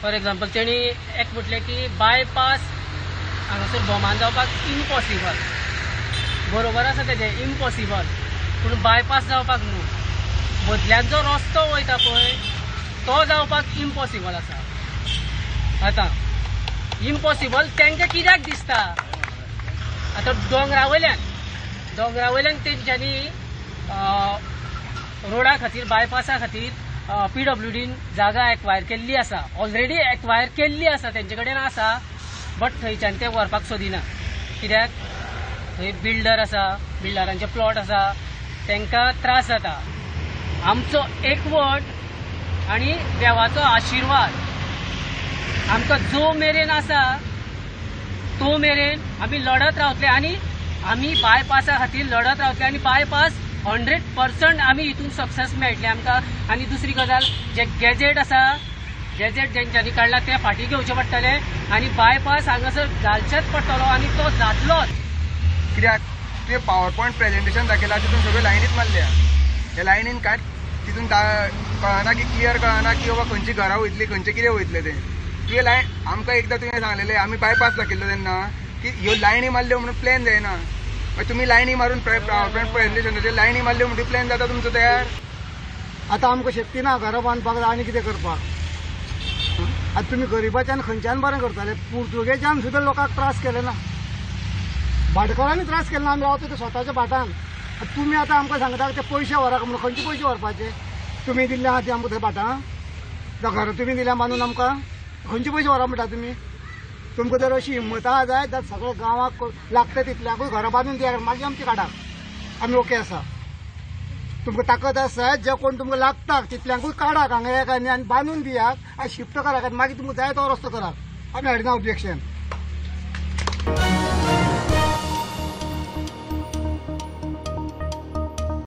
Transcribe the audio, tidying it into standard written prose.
For example तेणी एक म्हटलें की बायपास हांगासर बोमान जावपाक इम्पॉसिबल. बरोबर आसा तेजें, इम्पॉसिबल. पूण बायपास जावपाक न्हू, मदल्यान जो रस्तो वयता पळय तो जावपाक इम्पॉसिबल आसा. आतां इम्पॉसिबल तेंकां कित्याक दिसता? आतां दोंगरा वयल्यान तेंच्यांनी रोडा खातीर, बायपासा खातीर PWDन जागा एक्वायर केल्ली आसा, ऑलरेडी एक्वायर केल्ली आसा, तेंचे कडेन आसा. बट थंयच्यान ते व्हरपाक सोदिना. कित्याक? थंय बिल्डर आसा, बिल्डरांचे प्लॉट आसा, तेंकां त्रास जाता. आमचो एकवट आनी देवाचो आशिर्वाद आमकां जो मेरेन आसा तो मेरेन आमी लढत रावतले आनी आमी बायपासा खातीर लढत रावतले आनी बायपास 100% आमी हितून सक्सेस मेळटले आमकां. आनी दुसरी गजाल, जे गॅजेट आसा, गॅजेट जेंच्यांनी काडला ते फाटीं घेवचे पडटले आनी बायपास हांगासर घालचेच पडटलो आनी तो जातलोच. कित्याक तुवें पावर पॉयंट प्रेजेंटेशन दाखयला, तितून सगळ्यो लायनीच मारल्या. हे लायनीन कांय तितून कळना की क्लियर कळना की बाबा खंयची घरां वयतली, खंयचे कितें वयतले ते. तुवें लायन आमकां एकदां तुवें सांगलेलें, आमी बायपास दाखयल्लो तेन्ना की ह्यो लायनी मारल्यो म्हणून प्लॅन जायना. तुम्ही लायनी मारून प्रेजेंटेशनाचेर लायनी मारल्यो म्हणून प्लॅन जाता तुमचो तयार. आतां आमकां शक्ती ना घरां बांदपाक आनी कितें करपाक. आतां तुमी गरिबाच्यान खंयच्यान बरें करताले. पुर्तुगेजान सुद्दां लोकांक त्रास केले ना, भाटकारांनी त्रास केले ना. आमी रावता ते स्वताच्या भाटान. तुमी आतां आमकां सांगता ते पयशे व्हराक म्हणून. खंयचे पयशे व्हरपाचे? तुमी दिल्ले आहा ती आमकां थंय भाटां, जावं घरां तुमी दिल्या बांदून आमकां. खंयचे पयशे व्हरप म्हणटा तुमी? तुमकां जर अशी हिंमत आहा जाय जाल्यार सगळ्या गांवाक लागता तितल्याकूय घरां बांदून दियात, मागीर आमची काडाक. आमी ओके आसा. तुमकां ताकद आसा, जे कोण तुमकां लागता तितल्यांकूय काडाक हांगा एक आनी बांदून दियात आनी शिफ्ट करात. मागीर तुमकां जाय तो रस्तो करात. आमी हाडिना ऑब्जेक्शन.